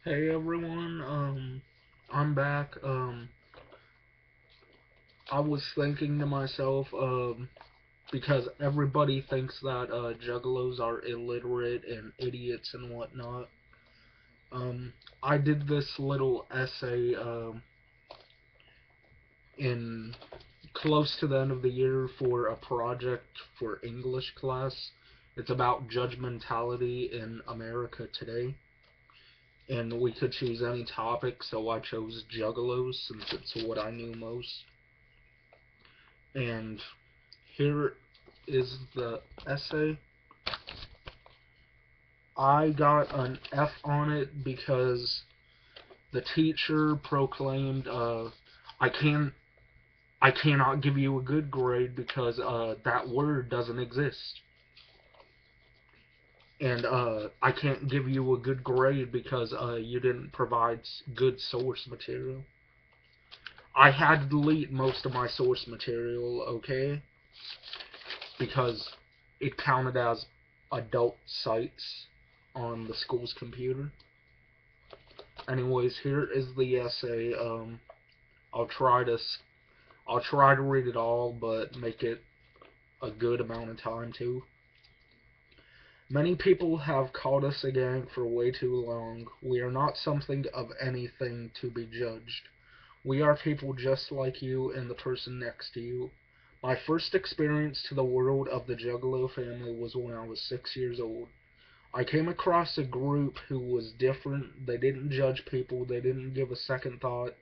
Hey everyone, I'm back. I was thinking to myself, because everybody thinks that juggalos are illiterate and idiots and whatnot. I did this little essay in close to the end of the year for a project for English class. It's about judgmentality in America today. And we could choose any topic, so I chose juggalos since it's what I knew most. And here is the essay. I got an F on it because the teacher proclaimed, I can I cannot give you a good grade because that word doesn't exist. And I can't give you a good grade because you didn't provide good source material. I had to delete most of my source material, okay? Because it counted as adult sites on the school's computer. Anyways, here is the essay. I'll try to I'll try to read it all, but make it a good amount of time too. Many people have called us a gang for way too long. We are not something of anything to be judged. We are people just like you and the person next to you. My first experience to the world of the Juggalo family was when I was 6 years old. I came across a group who was different. They didn't judge people. They didn't give a second thought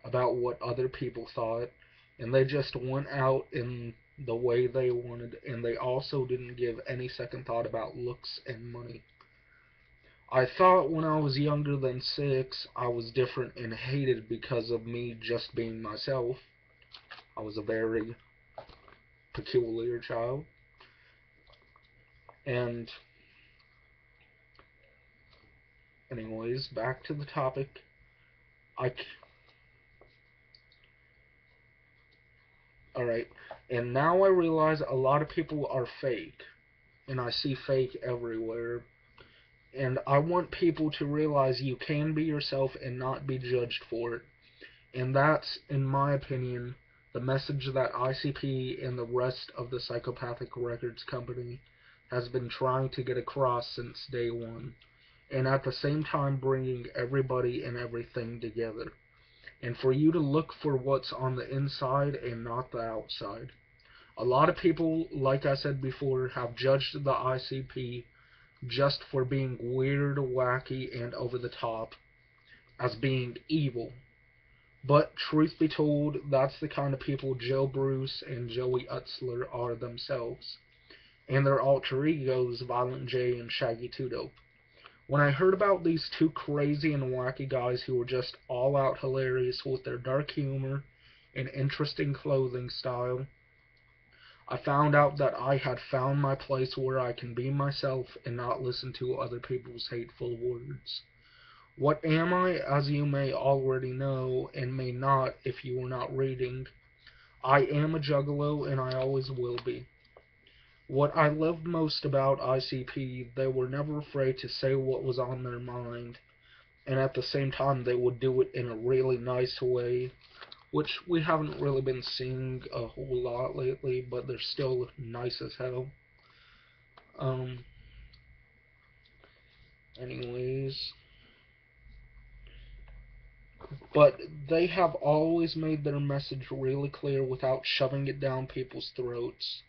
about what other people thought. And they just went out in the way they wanted. And they also didn't give any second thought about looks and money. I thought when I was younger than 6, I was different and hated because of me just being myself. I was a very peculiar child. And, anyways, back to the topic. I Alright, and now I realize a lot of people are fake, and I see fake everywhere. And I want people to realize you can be yourself and not be judged for it. And that's, in my opinion, the message that ICP and the rest of the Psychopathic Records Company has been trying to get across since day one. And at the same time bringing everybody and everything together. And for you to look for what's on the inside and not the outside. A lot of people, like I said before, have judged the ICP just for being weird, wacky, and over the top, as being evil. But truth be told, that's the kind of people Joe Bruce and Joey Utzler are themselves, and their alter egos, Violent J and Shaggy Two Dope. When I heard about these two crazy and wacky guys who were just all out hilarious with their dark humor and interesting clothing style, I found out that I had found my place where I can be myself and not listen to other people's hateful words. What am I? As you may already know, and may not if you are not reading, I am a juggalo and I always will be. What I loved most about ICP, they were never afraid to say what was on their mind, and at the same time they would do it in a really nice way, which we haven't really been seeing a whole lot lately, but they're still nice as hell. Um, anyways, but they have always made their message really clear without shoving it down people's throats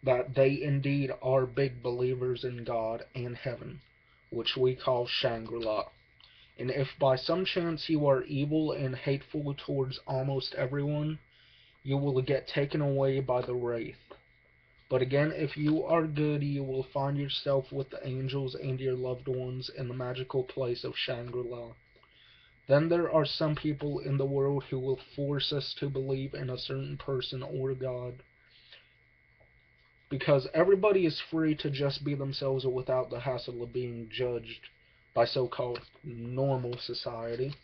that they indeed are big believers in God and heaven, which we call Shangri-La. And if by some chance you are evil and hateful towards almost everyone, you will get taken away by the Wraith. But again, if you are good, you will find yourself with the angels and your loved ones in the magical place of Shangri-La. Then there are some people in the world who will force us to believe in a certain person or God. Because everybody is free to just be themselves without the hassle of being judged by so-called normal society,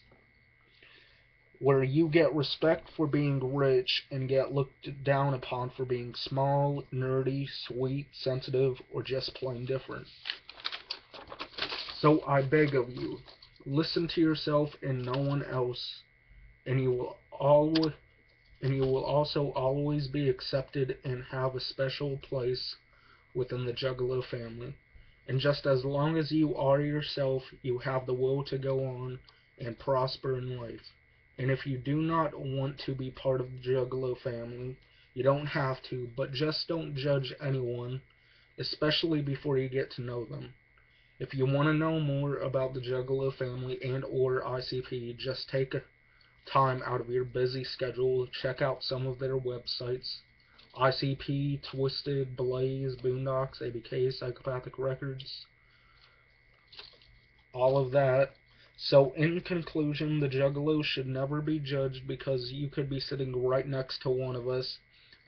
where you get respect for being rich and get looked down upon for being small, nerdy, sweet, sensitive, or just plain different. So I beg of you, Listen to yourself and no one else, and you will always and you will also always be accepted and have a special place within the Juggalo family. And just as long as you are yourself, you have the will to go on and prosper in life. And if you do not want to be part of the Juggalo family, you don't have to, but just don't judge anyone, especially before you get to know them. If you want to know more about the Juggalo family and or ICP, just take time out of your busy schedule to check out some of their websites. ICP, Twisted, Blaze, Boondocks, ABK, Psychopathic Records, all of that. So in conclusion, the Juggalo should never be judged because you could be sitting right next to one of us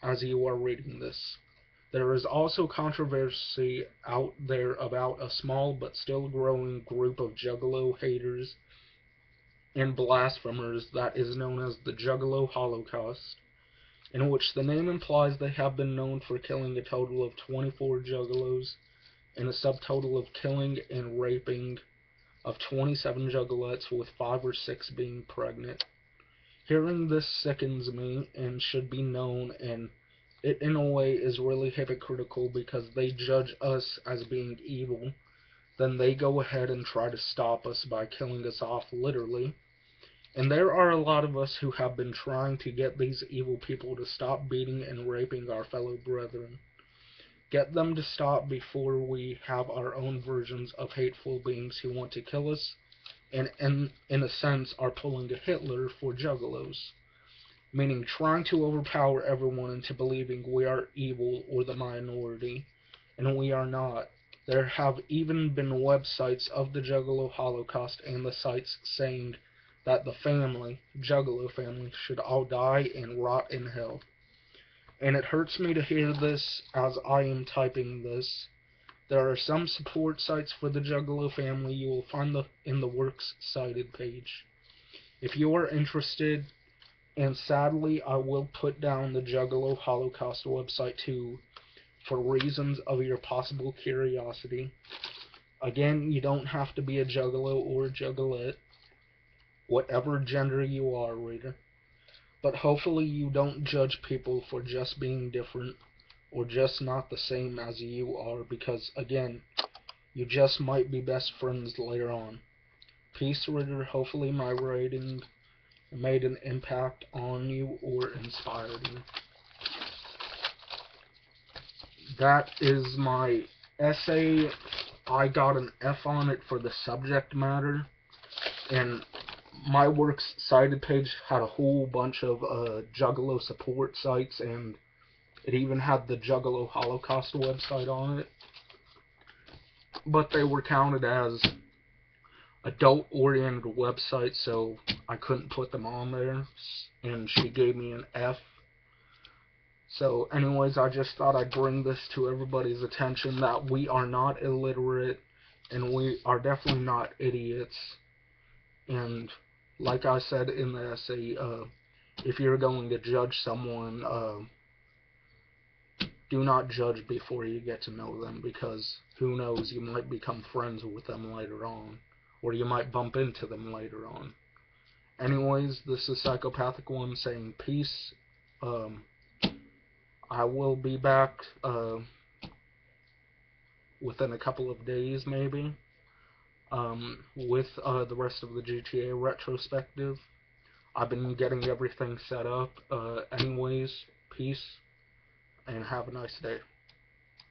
as you are reading this. There is also controversy out there about a small but still growing group of Juggalo haters and blasphemers that is known as the Juggalo Holocaust, in which the name implies they have been known for killing a total of 24 Juggalos and a subtotal of killing and raping of 27 Juggalettes, with 5 or 6 being pregnant. Hearing this sickens me and should be known, and it in a way is really hypocritical because they judge us as being evil, then they go ahead and try to stop us by killing us off literally. And there are a lot of us who have been trying to get these evil people to stop beating and raping our fellow brethren. Get them to stop before we have our own versions of hateful beings who want to kill us, and in a sense are pulling a Hitler for Juggalos, meaning trying to overpower everyone into believing we are evil or the minority, and we are not. There have even been websites of the Juggalo Holocaust and the sites saying that the family, Juggalo family, should all die and rot in hell. And it hurts me to hear this as I am typing this. There are some support sites for the Juggalo family you will find in the Works Cited page. If you are interested, and sadly I will put down the Juggalo Holocaust website too, for reasons of your possible curiosity. Again, you don't have to be a Juggalo or a Juggalette, whatever gender you are, reader. But hopefully you don't judge people for just being different or just not the same as you are, because again, you just might be best friends later on. Peace, reader. Hopefully my writing made an impact on you or inspired you. That is my essay. I got an F on it for the subject matter, and my Works Cited page had a whole bunch of Juggalo support sites, and it even had the Juggalo Holocaust website on it, but they were counted as adult-oriented websites, so I couldn't put them on there, and she gave me an F. So anyways, I just thought I'd bring this to everybody's attention, that we are not illiterate, and we are definitely not idiots. And like I said in the essay, if you're going to judge someone, do not judge before you get to know them, because who knows, you might become friends with them later on, or you might bump into them later on. Anyways, this is Psychopathic One saying peace. I will be back within a couple of days, maybe, with the rest of the GTA retrospective. I've been getting everything set up. Anyways, peace, and have a nice day.